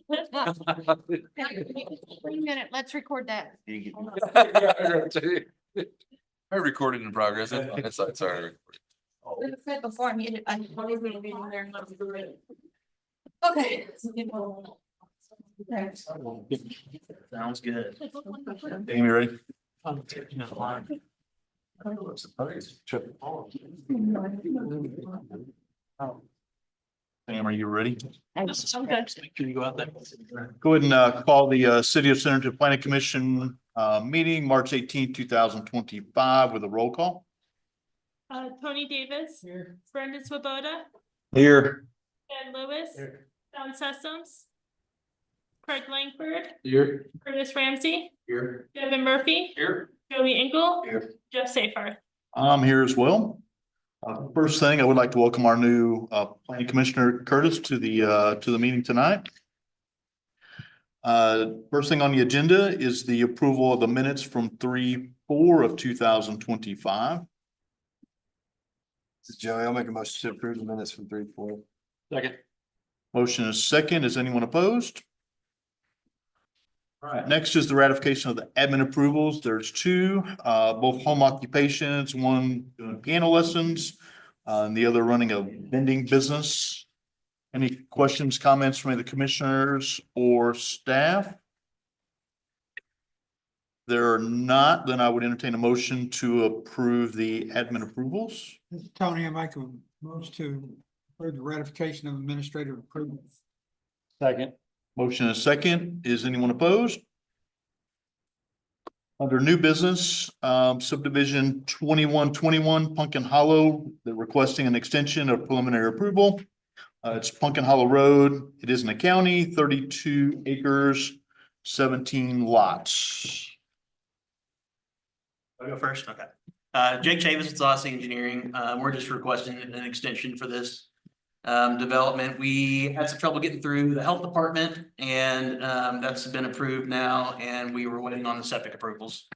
Wait a minute, let's record that. I recorded in progress. It's already. We said before, I needed, I wanted me to be in there and not do it. Okay. Sounds good. Amy, ready? Sam, are you ready? Okay. Make sure you go out there. Go ahead and call the City of Centerton Planning Commission meeting, March 18th, 2025 with a roll call. Tony Davis. Brenda Swoboda. Here. Ed Lewis. Don Sessoms. Craig Langford. Here. Curtis Ramsey. Here. Devin Murphy. Here. Joey Engel. Here. Jeff Safar. I'm here as well. First thing, I would like to welcome our new planning commissioner Curtis to the meeting tonight. First thing on the agenda is the approval of the minutes from 3/4 of 2025. This is Joey. I'll make a motion to approve the minutes from 3/4. Second. Motion is second. Is anyone opposed? All right, next is the ratification of the admin approvals. There's two, both home occupations, one doing piano lessons, and the other running a vending business. Any questions, comments from any of the commissioners or staff? There are not, then I would entertain a motion to approve the admin approvals. This is Tony, I make a motion to approve the ratification of administrative approval. Second. Motion is second. Is anyone opposed? Under new business, subdivision 2121 Pumpkin Hollow, they're requesting an extension of preliminary approval. It's Pumpkin Hollow Road. It is in the county, 32 acres, 17 lots. I'll go first. Okay. Jake Chavis, it's Odyssey Engineering. We're just requesting an extension for this development. We had some trouble getting through the health department and that's been approved now, and we were waiting on the septic approvals.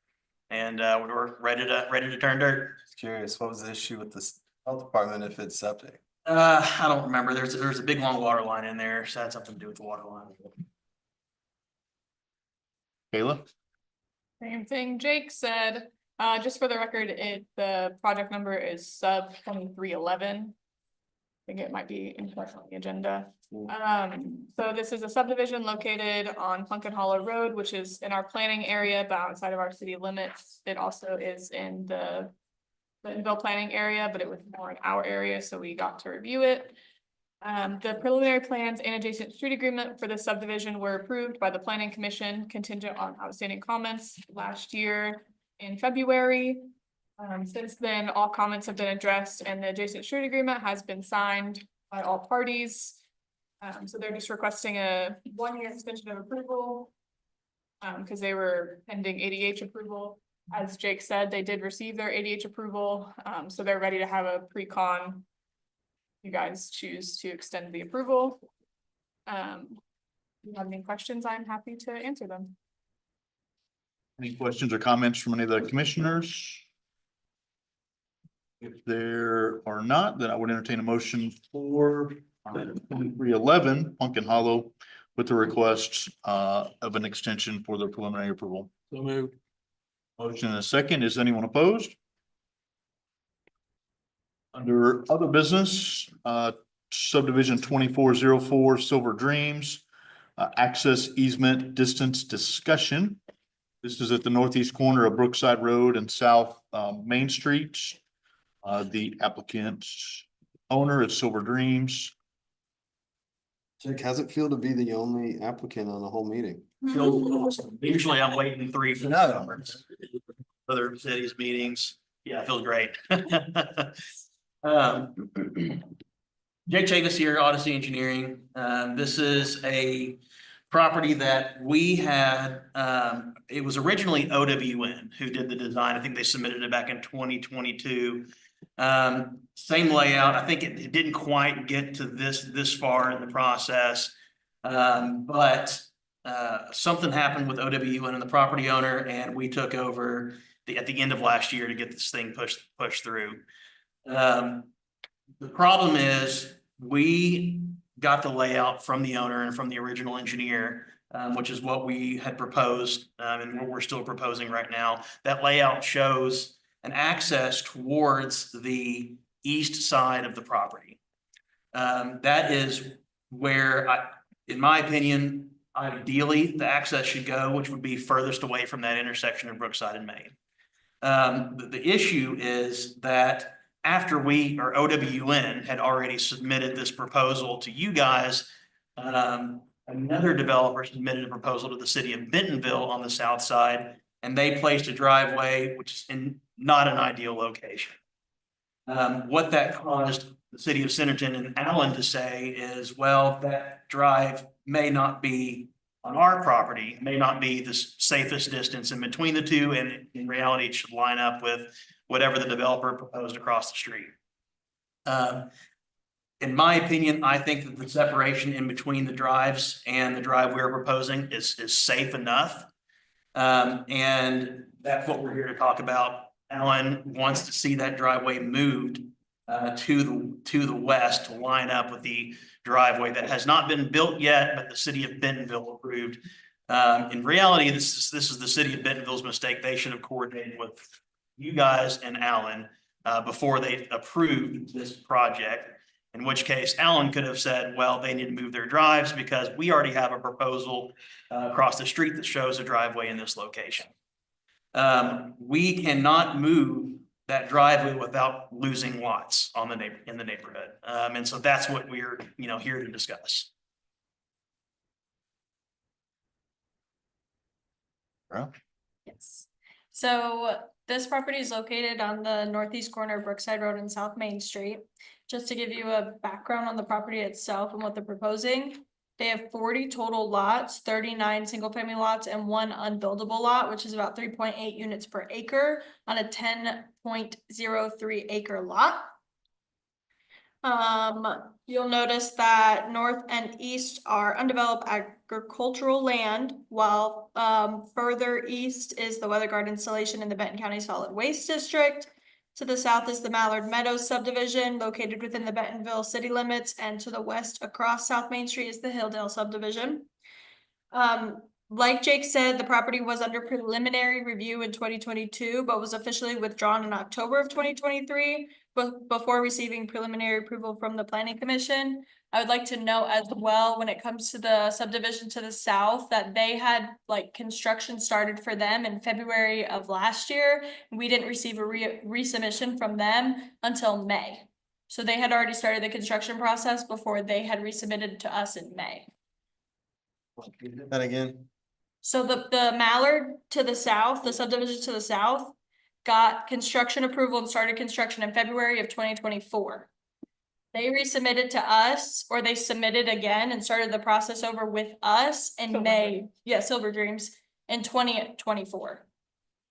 And we're ready to turn dirt. Curious, what was the issue with this health department if it's septic? I don't remember. There's a big long water line in there, so it had something to do with the water line. Kayla? Same thing Jake said, just for the record, the project number is sub 2311. I think it might be incorrect on the agenda. So this is a subdivision located on Pumpkin Hollow Road, which is in our planning area, but outside of our city limits. It also is in the Bentonville planning area, but it was more in our area, so we got to review it. The preliminary plans and adjacent street agreement for this subdivision were approved by the planning commission contingent on outstanding comments last year in February. Since then, all comments have been addressed and the adjacent street agreement has been signed by all parties. So they're just requesting a 1-year extension of approval. Because they were pending ADH approval. As Jake said, they did receive their ADH approval, so they're ready to have a pre-con. You guys choose to extend the approval. If you have any questions, I'm happy to answer them. Any questions or comments from any of the commissioners? If there are not, then I would entertain a motion for 2311 Pumpkin Hollow with the request of an extension for the preliminary approval. So moved. Motion and a second. Is anyone opposed? Under other business, subdivision 2404 Silver Dreams, access easement distance discussion. This is at the northeast corner of Brookside Road and South Main Street. The applicant owner is Silver Dreams. Jake, how's it feel to be the only applicant on the whole meeting? Usually I'm waiting 3 for No. numbers. Other cities meetings. Yeah, it feels great. Jake Chavis here, Odyssey Engineering. This is a property that we had, it was originally OWN who did the design. I think they submitted it back in 2022. Same layout. I think it didn't quite get to this far in the process. But something happened with OWN and the property owner, and we took over at the end of last year to get this thing pushed through. The problem is we got the layout from the owner and from the original engineer, which is what we had proposed, and what we're still proposing right now. That layout shows an access towards the east side of the property. That is where in my opinion, ideally, the access should go, which would be furthest away from that intersection of Brookside and Main. The issue is that after we, or OWN, had already submitted this proposal to you guys, another developer submitted a proposal to the city of Bentonville on the south side, and they placed a driveway, which is in not an ideal location. What that caused the city of Centerton and Allen to say is, well, that drive may not be on our property, may not be the safest distance in between the two, and in reality, it should line up with whatever the developer proposed across the street. In my opinion, I think that the separation in between the drives and the drive we're proposing is safe enough. And that's what we're here to talk about. Alan wants to see that driveway moved to the west to line up with the driveway that has not been built yet, but the city of Bentonville approved. In reality, this is the city of Bentonville's mistake. They should have coordinated with you guys and Alan before they approved this project. In which case, Alan could have said, well, they need to move their drives because we already have a proposal across the street that shows a driveway in this location. We cannot move that driveway without losing lots on in the neighborhood. And so that's what we're, here to discuss. Well, Yes. So this property is located on the northeast corner of Brookside Road and South Main Street. Just to give you a background on the property itself and what they're proposing, they have 40 total lots, 39 single family lots and 1 unbuildable lot, which is about 3.8 units per acre on a 10.03 acre lot. You'll notice that north and east are undeveloped agricultural land, while further east is the Weather Guard installation in the Benton County Solid Waste District. To the south is the Mallard Meadows subdivision located within the Bentonville city limits, and to the west across South Main Street is the Hilldale subdivision. Like Jake said, the property was under preliminary review in 2022, but was officially withdrawn in October of 2023 before receiving preliminary approval from the Planning Commission. I would like to note as well, when it comes to the subdivision to the south, that they had construction started for them in February of last year. We didn't receive a resubmission from them until May. So they had already started the construction process before they had resubmitted to us in May. That again? So the Mallard to the south, the subdivision to the south, got construction approval and started construction in February of 2024. They resubmitted to us, or they submitted again and started the process over with us in May. Yeah, Silver Dreams in 2024.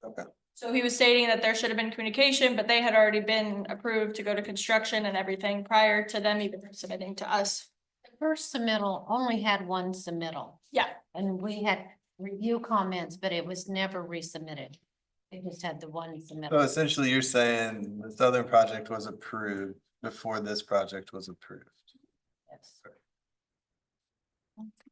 Okay. So he was stating that there should have been communication, but they had already been approved to go to construction and everything prior to them even submitting to us. The first submittal only had 1 submittal. Yeah. And we had review comments, but it was never resubmitted. They just had the 1 So submittal. essentially you're saying the Southern project was approved before this project was approved. Yes.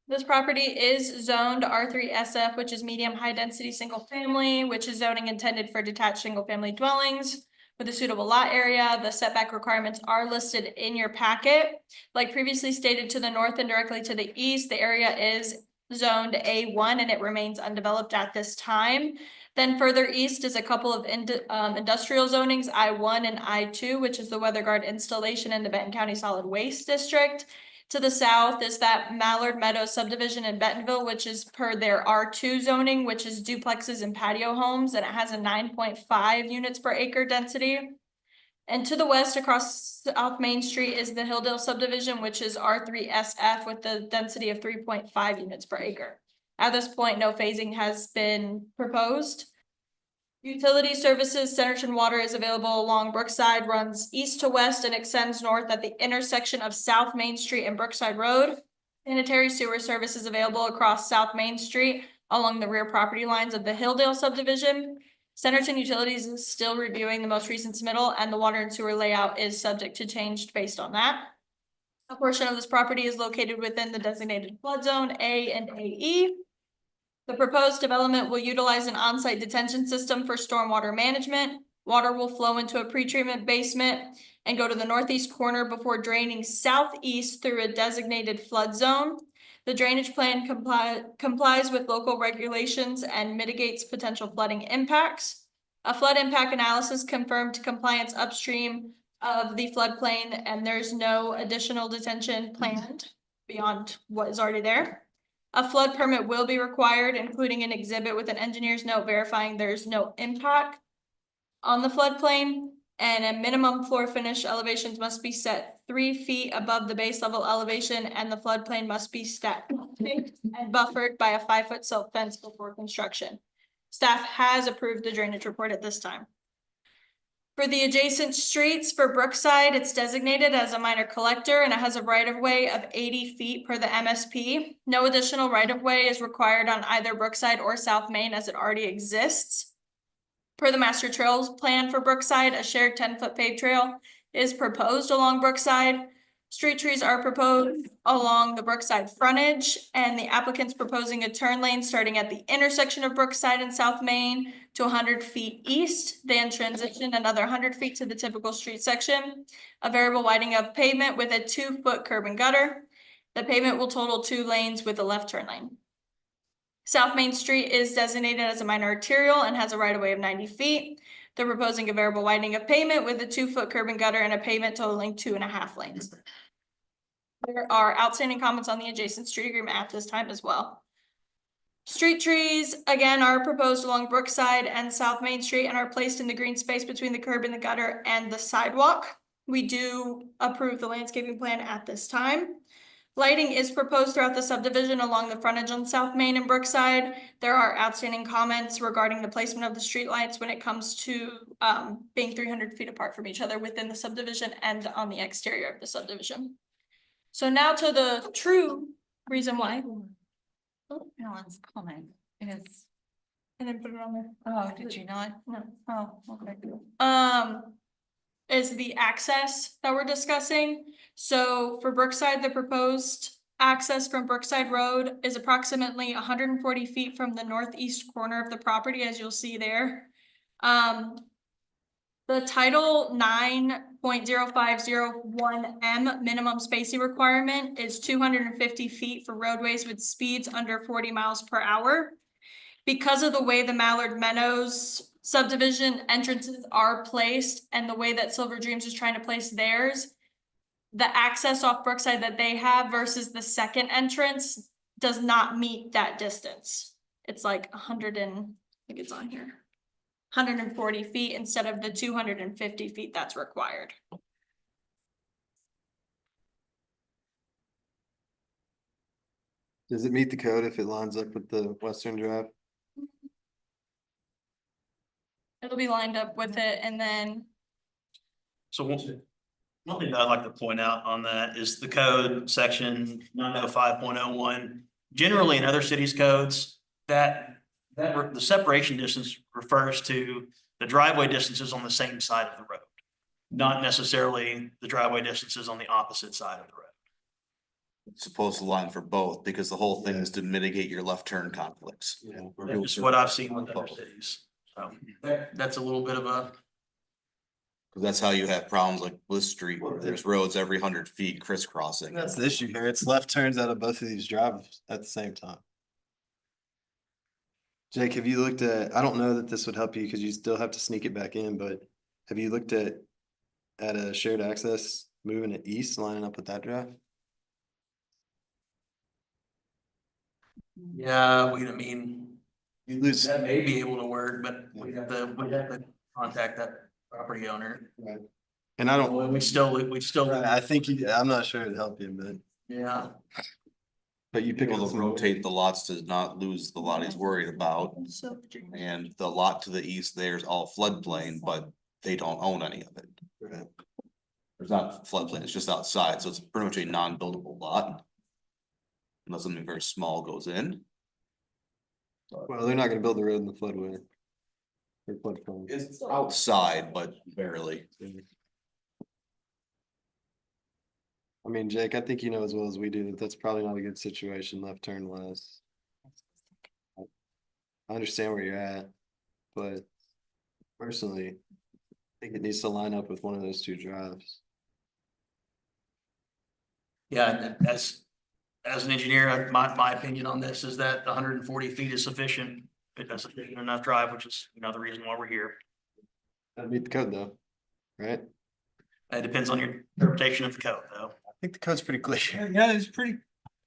This property is zoned R3 SF, which is medium high density single family, which is zoning intended for detached single family dwellings with a suitable lot area. The setback requirements are listed in your packet. Like previously stated, to the north and directly to the east, the area is zoned A1 and it remains undeveloped at this time. Then further east is a couple of industrial zonings, I1 and I2, which is the Weather Guard installation in the Benton County Solid Waste District. To the south is that Mallard Meadows subdivision in Bentonville, which is per their R2 zoning, which is duplexes and patio homes, and it has a 9.5 units per acre density. And to the west across South Main Street is the Hilldale subdivision, which is R3 SF with the density of 3.5 units per acre. At this point, no phasing has been proposed. Utility services, Centerton Water is available along Brookside, runs east to west and extends north at the intersection of South Main Street and Brookside Road. Sanitary sewer services available across South Main Street along the rear property lines of the Hilldale subdivision. Centerton Utilities is still reviewing the most recent submittal, and the water and sewer layout is subject to change based on that. A portion of this property is located within the designated flood zone A and AE. The proposed development will utilize an on-site detention system for stormwater management. Water will flow into a pretreatment basement and go to the northeast corner before draining southeast through a designated flood zone. The drainage plan complies with local regulations and mitigates potential flooding impacts. A flood impact analysis confirmed compliance upstream of the floodplain, and there's no additional detention planned beyond what is already there. A flood permit will be required, including an exhibit with an engineer's note verifying there's no impact on the floodplain, and a minimum floor finish elevations must be set 3 feet above the base level elevation, and the floodplain must be staked and buffered by a 5-foot silt fence before construction. Staff has approved the drainage report at this time. For the adjacent streets for Brookside, it's designated as a minor collector and it has a right-of-way of 80 feet per the MSP. No additional right-of-way is required on either Brookside or South Main as it already exists. Per the master trails plan for Brookside, a shared 10-foot paved trail is proposed along Brookside. Street trees are proposed along the Brookside frontage, and the applicant's proposing a turn lane starting at the intersection of Brookside and South Main to 100 feet east, then transition another 100 feet to the typical street section. A variable widening of pavement with a 2-foot curb and gutter. The pavement will total 2 lanes with a left turn lane. South Main Street is designated as a minor arterial and has a right-of-way of 90 feet. They're proposing a variable widening of pavement with a 2-foot curb and gutter and a pavement totaling 2.5 lanes. There are outstanding comments on the adjacent street agreement at this time as well. Street trees, again, are proposed along Brookside and South Main Street and are placed in the green space between the curb and the gutter and the sidewalk. We do approve the landscaping plan at this time. Lighting is proposed throughout the subdivision along the frontage on South Main and Brookside. There are outstanding comments regarding the placement of the streetlights when it comes to being 300 feet apart from each other within the subdivision and on the exterior of the subdivision. So now to the true reason why. Alan's comment is, And then put it on there. oh, did you not? No. Oh, okay. Is the access that we're discussing. So for Brookside, the proposed access from Brookside Road is approximately 140 feet from the northeast corner of the property, as you'll see there. The Title 9.0501M minimum spacing requirement is 250 feet for roadways with speeds under 40 miles per hour. Because of the way the Mallard Meadows subdivision entrances are placed and the way that Silver Dreams is trying to place theirs, the access off Brookside that they have versus the second entrance does not meet that distance. It's like 100 and, I think it's on here, 140 feet instead of the 250 feet that's required. Does it meet the code if it lines up with the Western Drive? It'll be lined up with it, and then So one thing that I'd like to point out on that is the code section 905.01. Generally in other cities' codes, the separation distance refers to the driveway distances on the same side of the road, not necessarily the driveway distances on the opposite side of the road. It's supposed to line for both because the whole thing is to mitigate your left turn conflicts. That's just what I've seen with other cities. So that's a little bit of a, Cause that's how you have problems like Bliss Street, where there's roads every 100 feet crisscrossing. That's the issue here. It's left turns out of both of these drives at the same time. Jake, have you looked at, I don't know that this would help you because you still have to sneak it back in, but have you looked at a shared access, moving it east, lining up with that drive? yeah, You lose. that may be able to work, but we have to contact that property owner. And I don't, We'd still, I think I'm not sure it'd help you, yeah. but you pick People up to some. rotate the lots to not lose the lot he's worried about. And the lot to the east there's all floodplain, but they don't own any of it. Right. There's not floodplain, it's just outside, so it's pretty much a non-buildable lot. Unless something very small goes in. Well, they're not gonna build the road in the floodway. Or floodplain. It's outside, but barely. I mean, Jake, I think you know as well as we do that that's probably not a good situation, left turn west. I understand where you're at, but personally, I think it needs to line up with one of those two drives. Yeah, and as an engineer, my opinion on this is that 140 feet is sufficient. It doesn't make enough drive, which is another reason why we're here. That'd meet the code though, right? It depends on your interpretation of the code, though. I think the code's pretty clear. Yeah, it's pretty.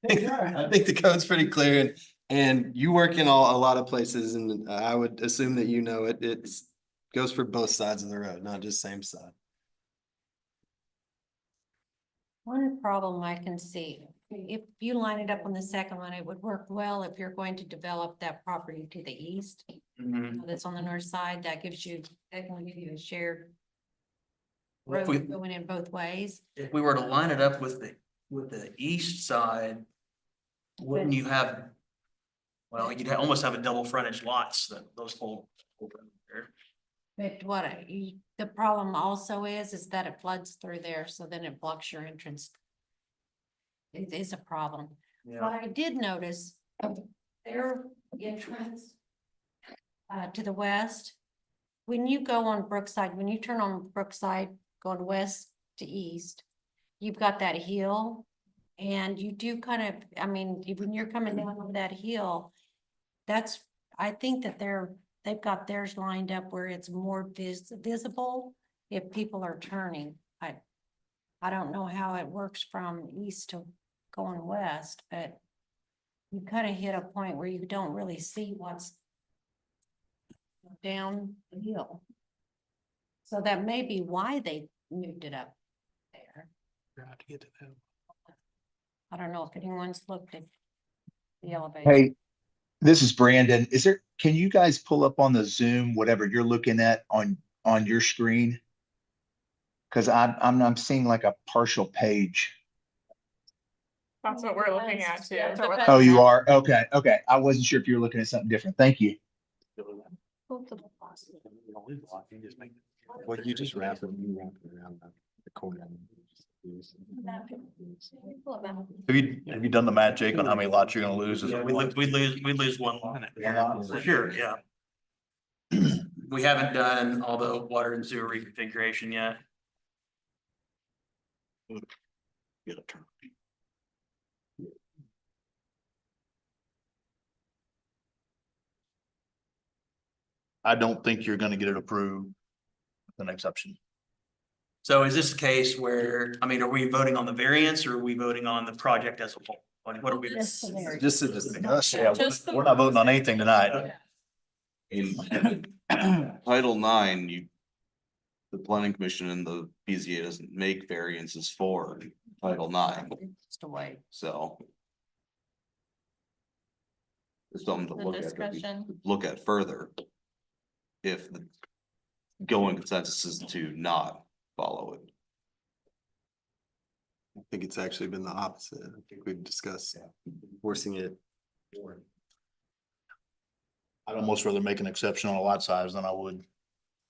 I think the code's pretty clear and you work in a lot of places and I would assume that you know it, goes for both sides of the road, not just same side. One problem I can see, if you line it up on the second one, it would work well if you're going to develop that property to the east. That's on the north side, that can give you a shared If we, road going in both ways. if we were to line it up with the east side, wouldn't you have? Well, you'd almost have a double frontage lots that those whole. But the problem also is that it floods through there, so then it blocks your entrance. It is a problem. What I did notice, their entrance to the west, when you go on Brookside, when you turn on Brookside, going west to east, you've got that hill. And you do kind of, I mean, when you're coming down over that hill, I think that they've got theirs lined up where it's more visible if people are turning. I don't know how it works from east to going west, but you kind of hit a point where you don't really see what's down the hill. So that may be why they moved it up there. I don't know if anyone's looked at the elevation. Hey, this is Brandon. Can you guys pull up on the Zoom, whatever you're looking at on your screen? Cause I'm seeing like a partial page. That's what we're looking at too. Yeah, Oh, you are? Okay. Okay. I wasn't sure if you were looking at something different. Thank you. Well, you just wrap it around the corner. Have you done the math, Jake, on how many lots you're gonna lose? Yeah, we lose one lot. For sure, yeah. We haven't done all the water and sewer reconfiguration yet. I don't think you're gonna get it approved with an exception. So is this a case where, I mean, are we voting on the variance or are we voting on the project as a whole? What are we? Just the variance. Just a discussion. Yeah, Just the- we're not voting on anything tonight. In Title IX, the planning commission and the BZA doesn't make variances for Title IX, Just a way. so. It's something to The look at, discussion. look at further. If the going consensus is to not follow it. I think it's actually been the opposite. I think we've discussed forcing it. I'd almost rather make an exception on a lot size than I would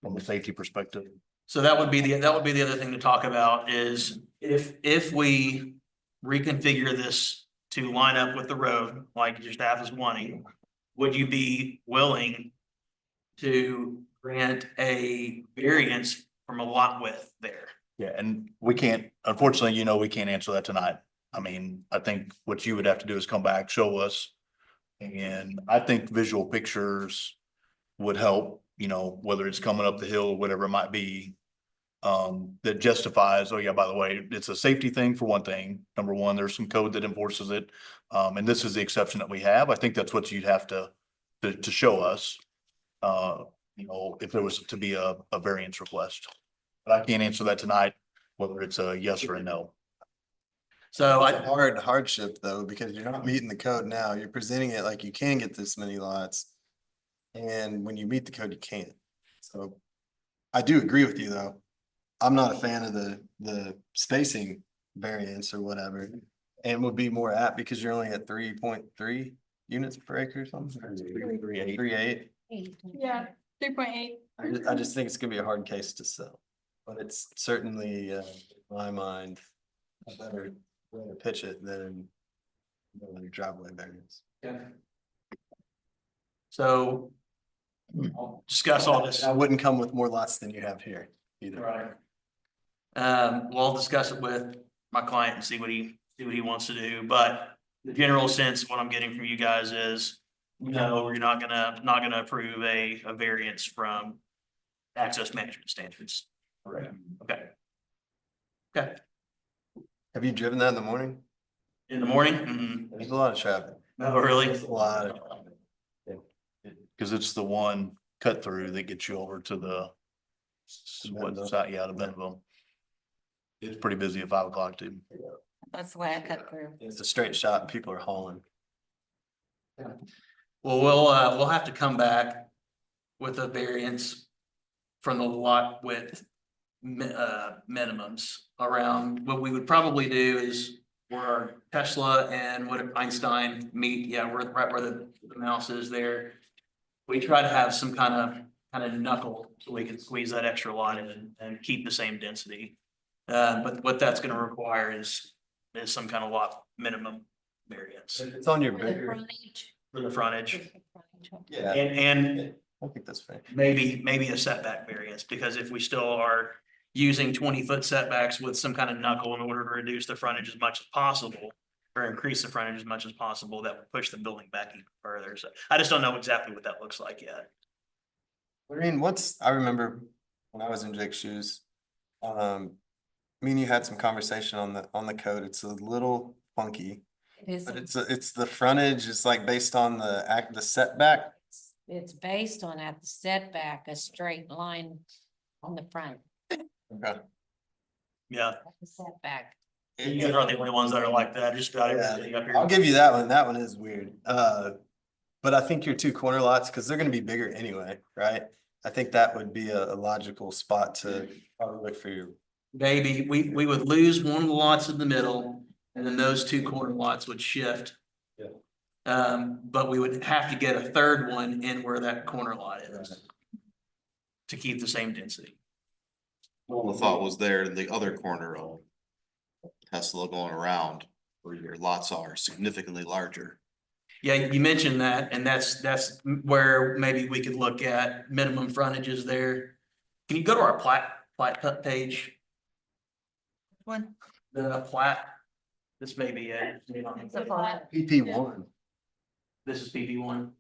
from a safety perspective. So that would be the other thing to talk about is if we reconfigure this to line up with the road, like your staff is wanting, would you be willing to grant a variance from a lot width there? Yeah, and we can't, unfortunately, we can't answer that tonight. I mean, I think what you would have to do is come back, show us. And I think visual pictures would help, whether it's coming up the hill or whatever it might be. That justifies, oh yeah, by the way, it's a safety thing for one thing. Number one, there's some code that enforces it. And this is the exception that we have. I think that's what you'd have to show us. If there was to be a variance request. But I can't answer that tonight, whether it's a yes or a no. So It's a hardship though, because you're not meeting the code now. You're presenting it like you can get this many lots. And when you meet the code, you can't. So I do agree with you though. I'm not a fan of the spacing variance or whatever. And would be more apt because you're only at 3.3 units per acre or something. 3.8. Yeah, 3.8. I just think it's gonna be a hard case to sell. But it's certainly, in my mind, a better way to pitch it than your driveway variance. Okay. So I'll discuss all this. That wouldn't come with more lots than you have here either. Right. Well, I'll discuss it with my client and see what he wants to do, but the general sense, what I'm getting from you guys is, no, we're not gonna approve a variance from access management standards. Right. Okay. Okay, Have you driven that in the morning? in the morning? Mhm. There's a lot of traffic. Oh, really? There's a lot of traffic. Cause it's the one cut through that gets you over to the what's out, yeah, the Bentonville. It's pretty busy at 5 o'clock too. That's the way I cut through. It's a straight shot and people are hauling. Well, we'll have to come back with a variance from the lot width minimums around. What we would probably do is where Tesla and what Einstein meet, yeah, we're right where the mouse is there. We try to have some kind of knuckle so we can squeeze that extra lot in and keep the same density. But what that's gonna require is some kind of lot minimum variance It's on your For the bigger. frontage. for the frontage. Yeah, And I think that's fair. maybe a setback variance, because if we still are using 20-foot setbacks with some kind of knuckle in order to reduce the frontage as much as possible, or increase the frontage as much as possible, that would push the building back even further. So I just don't know exactly what that looks like yet. I mean, I remember when I was in Jake's shoes, me and you had some conversation on the code. It's a little funky, It is, but it's the frontage is like based on the setback. it's based on at the setback, a straight line on the front, Okay. Yeah, the setback. you guys are the only ones that are like that, just about Yeah, everything up I'll here. give you that one. That one is weird. But I think your two corner lots, because they're gonna be bigger anyway, right? I think that would be a logical spot to probably look for your. Maybe we would lose one of the lots in the middle, and then those two corner lots would shift. Yeah. But we would have to get a third one in where that corner lot is. To keep the same density. Well, the thought was there in the other corner of Tesla going around where your lots are significantly larger. Yeah, you mentioned that, and that's where maybe we could look at minimum frontages there. Can you go to our plat cut page? One. The plat, this may be it. PP1. This is PB one.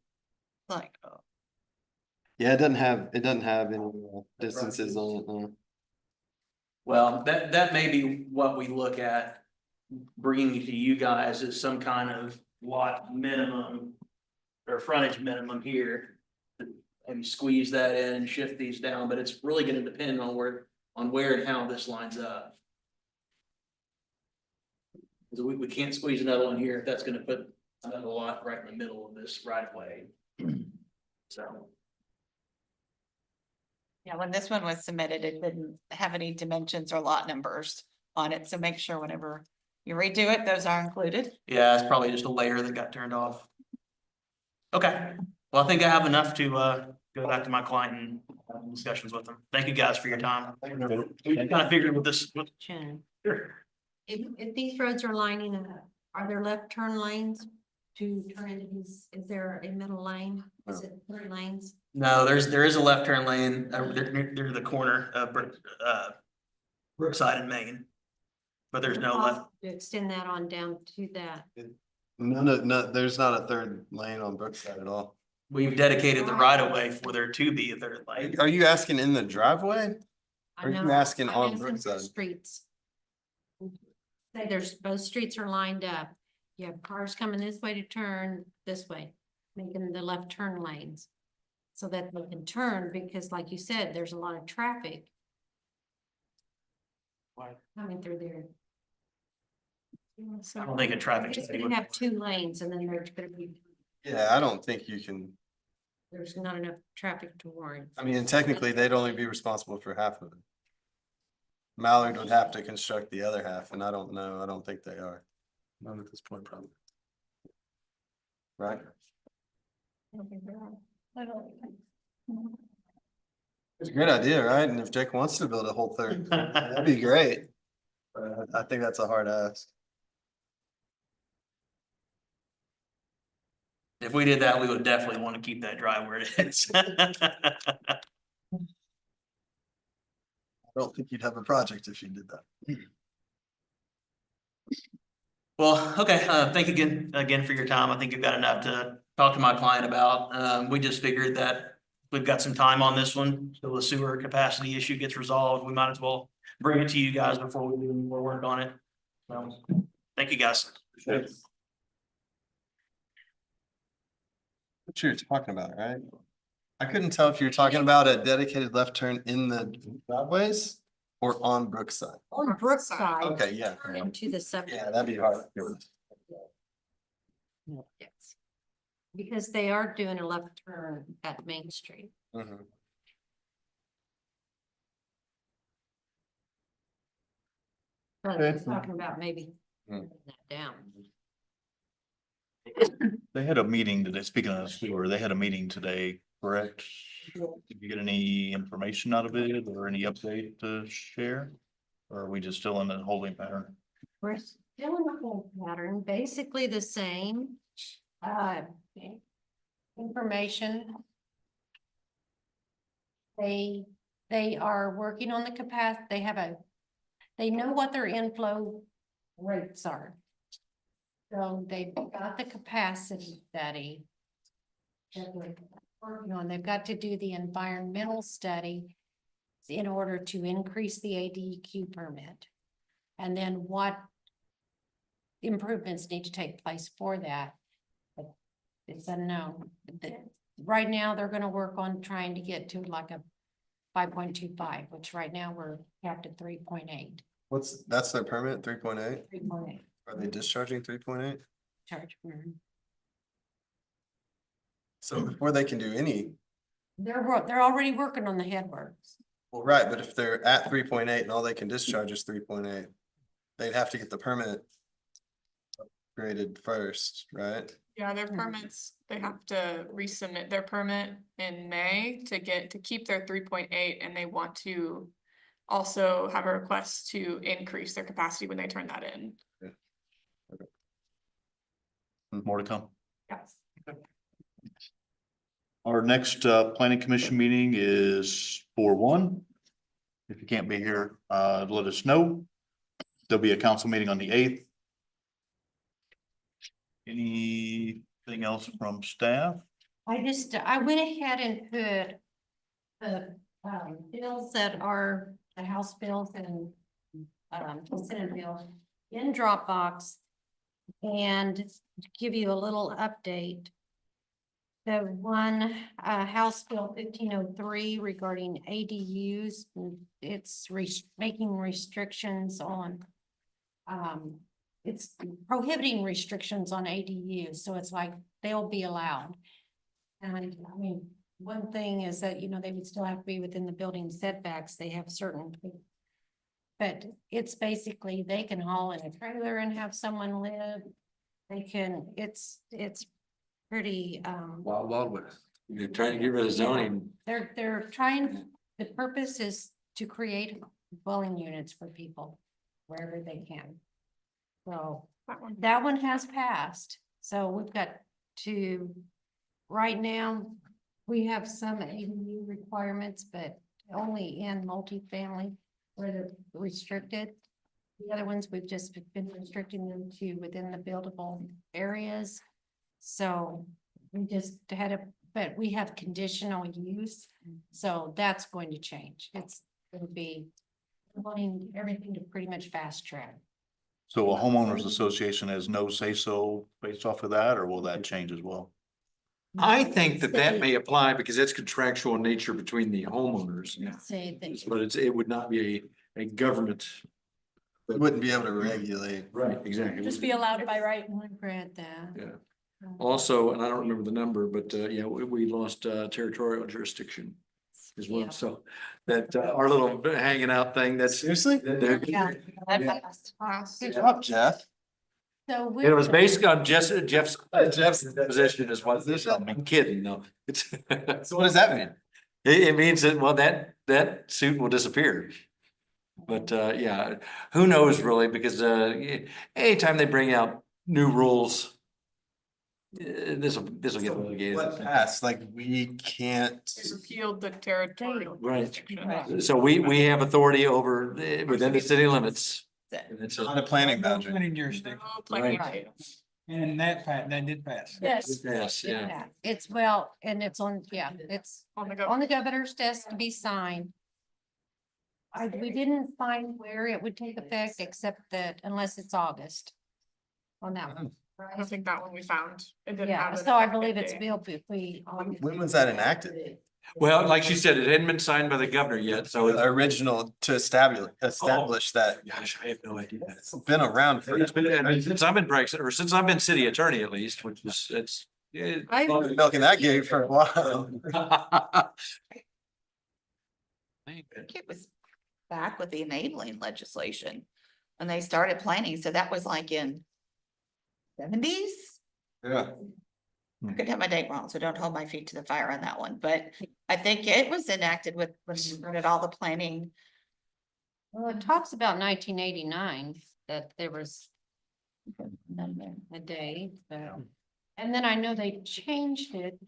Like, Yeah, it doesn't have any distances on it. No. Well, that may be what we look at, bringing to you guys as some kind of lot minimum or frontage minimum here. And squeeze that in and shift these down, but it's really gonna depend on where and how this lines up. Cause we can't squeeze another one here if that's gonna put another lot right in the middle of this right of way. So. yeah, when this one was submitted, it didn't have any dimensions or lot numbers on it, so make sure whenever you redo it, those are included. Yeah, it's probably just a layer that got turned off. Okay, well, I think I have enough to go back to my client and have discussions with them. Thank you guys for your time. We kind of figured with this. Shannon, Sure. if these roads are lining up, are there left turn lanes to turn into these, is there a middle lane? Is it 3 lanes? No, there is a left turn lane, near the corner of Brookside and Main. But there's no left. To extend that on down to that. No, there's not a third lane on Brookside at all. We've dedicated the right of way for there to be a third lane. Are you asking in the driveway? I Are you know, asking I'm on asking for Brookside? Streets. Say there's, both streets are lined up. You have cars coming this way to turn this way, making the left turn lanes. So that they can turn, because like you said, there's a lot of traffic. Coming through there. I don't think a traffic It's study gonna would. have 2 lanes and then there's gonna be, Yeah, I don't think you can. there's not enough traffic to warrant. I mean, technically, they'd only be responsible for half of it. Mallard would have to construct the other half, and I don't know. I don't think they are. Not at this point, probably. Right? It's a great idea, right? And if Jake wants to build a whole third, that'd be great. I think that's a hard ask. If we did that, we would definitely want to keep that drive where it is. I don't think you'd have a project if you did that. Well, okay, thank you again for your time. I think you've got enough to talk to my client about. We just figured that we've got some time on this one, so the sewer capacity issue gets resolved. We might as well bring it to you guys before we do more work on it. So, thank you, guys. What you're talking about, right? I couldn't tell if you were talking about a dedicated left turn in the driveways or on Brookside. On Brookside. Okay, yeah. Into the sub. Yeah, that'd be hard. Yes. Because they are doing a left turn at Main Street. Mhm. But I was talking about maybe Hmm. that down. They had a meeting today, speaking of sewer, they had a meeting today, correct? Did you get any information out of it or any update to share? Or are we just still in the holding pattern? We're still in the whole pattern, basically the same. Uh, Information. They are working on the capacity, they know what their inflow rates are. So they've got the capacity study. That they're working on, they've got to do the environmental study in order to increase the ADEQ permit. And then what improvements need to take place for that. But it's unknown. Right now, they're gonna work on trying to get to like a 5.25, which right now we're capped at 3.8. That's their permit, 3.8? 3.8 Are they discharging 3.8? charge. So before they can do any, They're already working on the headworks. well, right, but if they're at 3.8 and all they can discharge is 3.8, they'd have to get the permit graded first, right? Yeah, their permits, they have to resubmit their permit in May to keep their 3.8, and they want to also have a request to increase their capacity when they turn that in. More to come. Yes. Our next planning commission meeting is 4/1. If you can't be here, let us know. There'll be a council meeting on the 8th. Anything else from staff? I went ahead and put the bills that are the House bills and Senate bills in Dropbox. And to give you a little update. The one House Bill 1503 regarding ADUs, it's making restrictions on it's prohibiting restrictions on ADUs, so it's like they'll be allowed. And I mean, one thing is that, they would still have to be within the building setbacks, they have certain. But it's basically, they can haul in a trailer and have someone live. They can, it's pretty, Wild West. You're trying to get rid of zoning. they're trying, the purpose is to create dwelling units for people wherever they can. So that one has passed, so we've got to, right now, we have some ADU requirements, but only in multifamily where they're restricted. The other ones, we've just been restricting them to within the buildable areas. So we just but we have conditional use, so that's going to change. It's going to be wanting everything to pretty much fast track. So a homeowners association has no say-so based off of that, or will that change as well? I think that may apply because it's contractual in nature between the homeowners. Say that. But it would not be a government. They wouldn't be able to regulate. Right, exactly. Just be allowed by right. I read that. Yeah. Also, and I don't remember the number, but yeah, we lost territorial jurisdiction as well. Yeah. So that our little hanging out thing, that's. Seriously? Yeah. Good job, Jeff. So It was we're, based on Jeff's position is what, I'm kidding, no. It's, So what does that mean? it means that, well, that suit will disappear. But yeah, who knows really, because anytime they bring out new rules, this'll get What litigated. passed, like, we can't, They repealed the territorial. Right. jurisdiction. So we have authority over within the city limits. And it's not a planning No boundary. planning jurisdiction, No planning Right. boundaries. and that did pass. Yes. Yes, yeah. Yeah, it's well, and it's on, yeah, it's On the go. on the governor's desk to be signed. We didn't find where it would take effect, except that unless it's August. On that one. I don't think that one we found. It didn't Yeah, have. so I an believe effective it's date. built if we. When was that enacted? Well, like she said, it hadn't been signed by the governor yet, so The original to establish that, gosh, I have no idea. it's been around for. It's been, I mean, since I've been practicing, or since I've been city attorney at least, which is, it's. I- Been milking that gate for a while. I think it was back with the enabling legislation when they started planning. So that was like in 70s. Yeah. I could have my date wrong, so don't hold my feet to the fire on that one, but I think it was enacted with, when we started all the planning. Well, it talks about 1989, that there was a day, so. And then I know they changed it.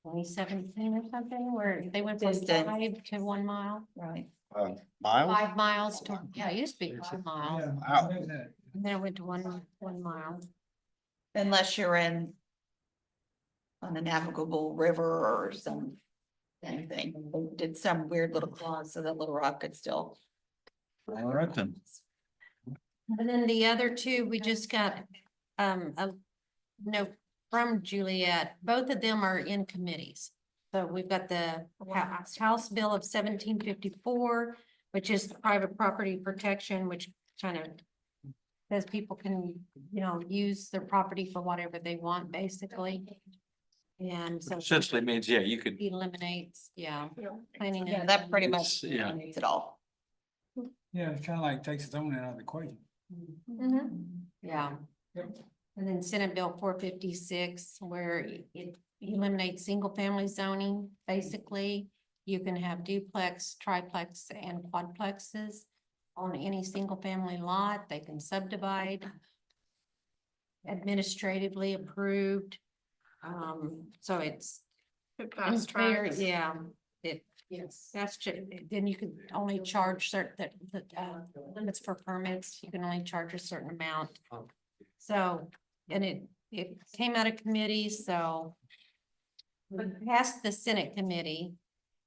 2017 or something, where they went from Distance. 5 to 1 mile, Right. Miles? 5 miles to, yeah, it used to be 5 miles, Yeah, Wow. and then it went to 1 mile. Unless you're in on a navigable river or some anything. They did some weird little clause so that Little Rock could still. All right then. And then the other two, we just got, a note from Juliet. Both of them are in committees. So we've got the House Bill of 1754, which is the private property protection, which kind of says people can, use their property for whatever they want, basically. And so Essentially means, yeah, you could, eliminates, planning. Yeah, and- that pretty much Yeah. eliminates it all. yeah, it's kind of like takes its own out of the equation. Mhm. Yeah. Yep. And then Senate Bill 456, where it eliminates single family zoning, basically. You can have duplex, triplex, and quadplexes on any single family lot. They can subdivide. Administratively approved. So it's. It fast fair, tracks. yeah, yes, that's just, then you can only charge certain, limits for permits, you can only charge a certain amount. So, and it came out of committee, so. We passed the Senate committee,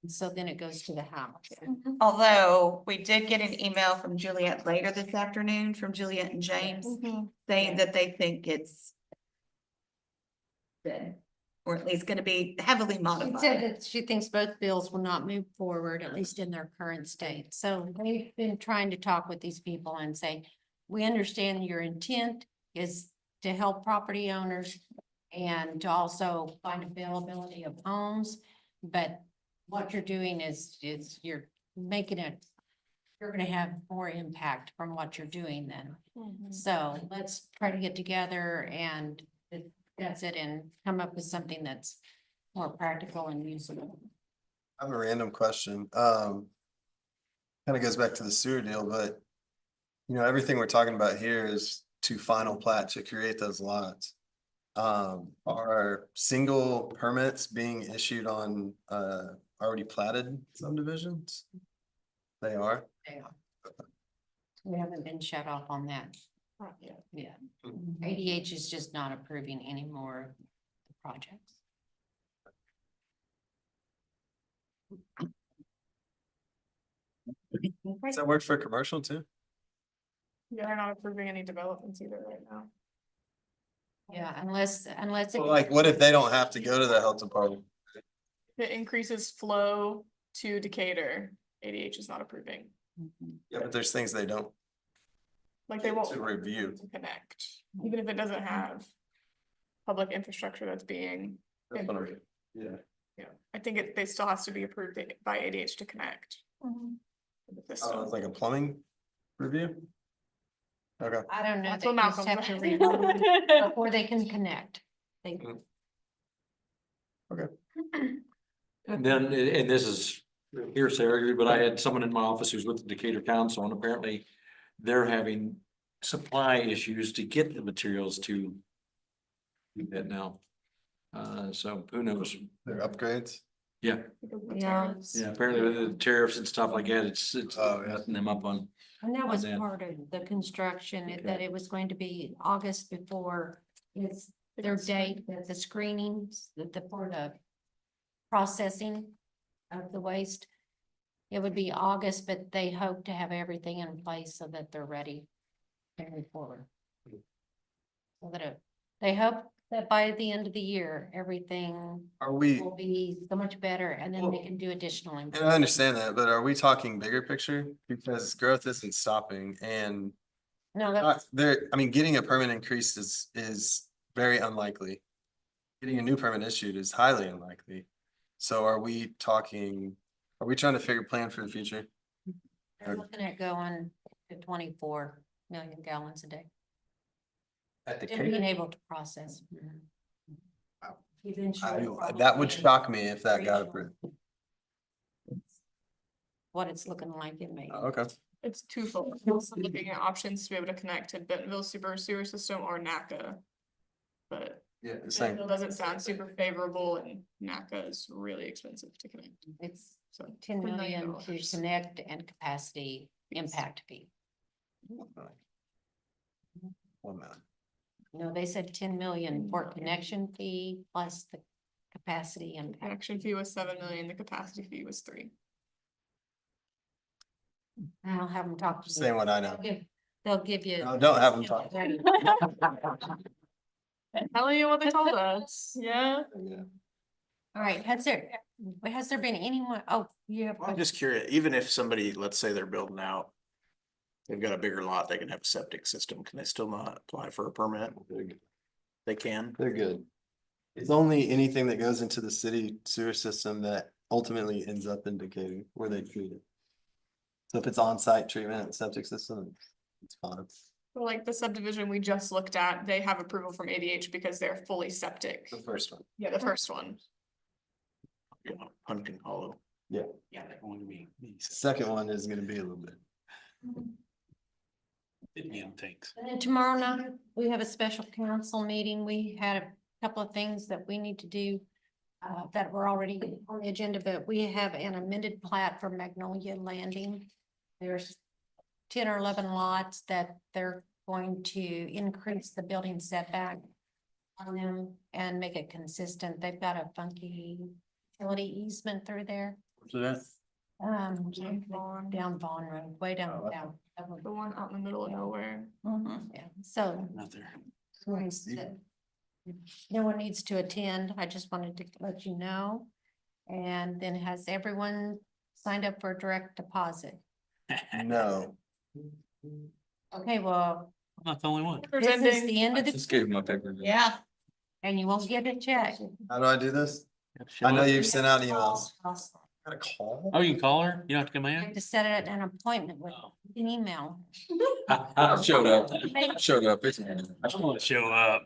so then it goes to the House. Although we did get an email from Juliet later this afternoon from Juliet and James saying that they think it's good, or at least gonna be heavily She said modified. that she thinks both bills will not move forward, at least in their current state. So they've been trying to talk with these people and say, we understand your intent is to help property owners and to also find availability of homes. But what you're doing is you're making it, you're gonna have more impact from what you're doing then. So let's try to get together and that's it, and come up with something that's more practical and usable. I have a random question. Kind of goes back to the sewer deal, but everything we're talking about here is to final plat to create those lots. Are single permits being issued on already platted subdivisions? They are? We haven't been shut off on that. Yeah. ADH is just not approving any more of the projects. Does that work for commercial too? Yeah, they're not approving any developments either right now. Yeah, unless it. Well, like, what if they don't have to go to the health department? It increases flow to Decatur. ADH is not approving. Yeah, but there's things they don't Like they won't to review. connect, even if it doesn't have public infrastructure that's being. That's what I- Yeah. Yeah, I think it still has to be approved by ADH to connect. The Oh, system. it's like a plumbing review? Okay. I don't know. That's They what just Malcolm have to said. review before they can connect. They. Okay. and then, and this is hearsay, but I had someone in my office who's with the Decatur Council, and apparently they're having supply issues to get the materials to do that now. So who knows? Their upgrades. Yeah, Yeah. yeah, apparently with the tariffs and stuff like that, it's Oh, yeah. messing them up on. And that was that. part of the construction, that it was going to be August before it's their date, that the screenings, for the processing of the waste. It would be August, but they hope to have everything in place so that they're ready to move forward. So that they hope that by the end of the year, everything Are we, will be so much better, and then they can do additional. and I understand that, but are we talking bigger picture? Because growth isn't stopping and No, that's, I mean, getting a permit increase is very unlikely. Getting a new permit issued is highly unlikely. So are we trying to figure a plan for the future? they're looking at going to 24 million gallons a day. At the And being able to process. Wow. Eventually, That would shock me if that got approved. what it's looking like it may. Okay. It's twofold. We're also looking at options to be able to connect to Bentonville Super Sewer System or NACA. But Yeah, the it same. doesn't sound super favorable, and NACA is really expensive to connect, It's so. 10 $10 million million. to connect and capacity impact fee. 1 million. No, they said 10 million for connection fee plus the capacity The impact. connection fee was 7 million, the capacity fee was 3. I'll have them talk to you. Saying what I know. They'll give you. No, don't have them talk. Telling you what they told us, yeah. Yeah. All right, has there been anyone, oh, you have. I'm just curious, even if somebody, let's say they're building out, they've got a bigger lot, they can have a septic system, can they still not apply for a permit? They can. They're good. It's only anything that goes into the city sewer system that ultimately ends up in Decatur where they treat it. So if it's on-site treatment, septic system, it's fine. So like the subdivision we just looked at, they have approval from ADH because they're fully septic. The first one. Yeah, the first one. You know, Pumpkin Hollow. Yeah. Yeah, they're going to be. Second one is gonna be a little bit. Tanks. And then tomorrow night, we have a special council meeting. We had a couple of things that we need to do that were already on the agenda, but we have an amended plat for Magnolia Landing. There's 10 or 11 lots that they're going to increase the building setback on them and make it consistent. They've got a funky utility easement through there. What's that? Down Vaughn Road, way down. Oh, down. The one out in the middle of nowhere. Yeah, so Not there. no one needs to- no one needs to attend. I just wanted to let you know. And then has everyone signed up for a direct deposit? No. Okay, well, I'm not the only one. this is the end I of the, just gave him my paper. Yeah. and you won't get a check. How do I do this? I know you've sent out emails. Got a call? Oh, you can call her? You don't have to come You have in? to set it an appointment with an email. I showed up. I showed up. I just want to show up.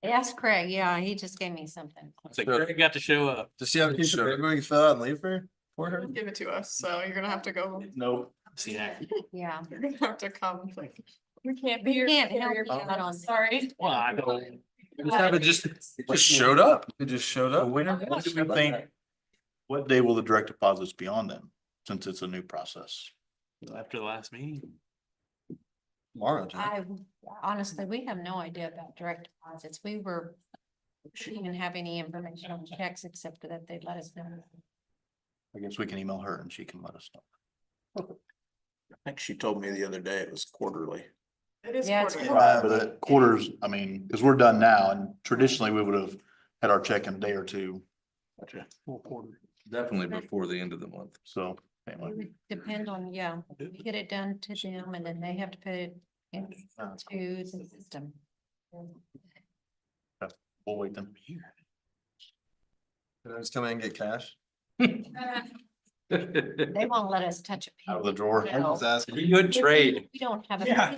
Ask Craig, yeah, he just gave me something. It's like, Greg got to show up. Does she have a piece of paper we can fill out and leave for her? Give it to us, so you're gonna have to go, Nope. See that? Yeah. you're gonna have to come, like, we can't be We here. can't help you out on that. Sorry. Well, I don't. Just have it just showed up. It just showed up. When do we think, what day will the direct deposits be on them, since it's a new process? After the last meeting. Tomorrow, John. I honestly, we have no idea about direct deposits. We didn't even have any information on checks except that they'd let us know. I guess we can email her and she can let us know. I think she told me the other day it was quarterly. It is Yeah, it's quarterly. But the quarters, I mean, because we're done now and traditionally we would have had our check in a day or two, Gotcha. Definitely before the end of the month. so. It anyway. would depend on, yeah, we get it done to them and then they have to put it into the system. We'll wait then. Can I just come in and get cash? They won't let us touch a Out of the penny. drawer. I was asking. Good trade. We don't have a. Yeah.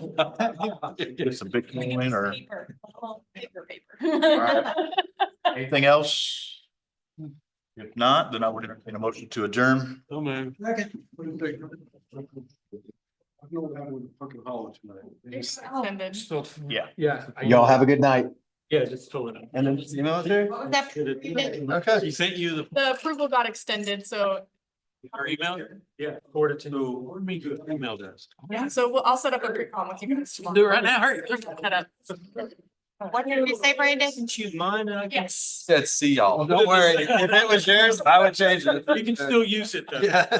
Just a big coin or Paper. Oh, paper. right. anything else? If not, then I would entertain a motion to adjourn. Oh, man. Extended. Yeah. Yeah. Y'all have a good night. Yeah, just fill it out. And then just email it there? What was that? Okay. He sent you The approval got extended, so, our email? Yeah, forward it to, forward me to an email address. yeah, so I'll set up a pre-com with you guys tomorrow. Do it right now, hurry. Head up. What did you say, Brandon? Choose mine and I can. Yes. Said see y'all. Don't worry. If it was yours, I would change it. You can still use it though. Yeah.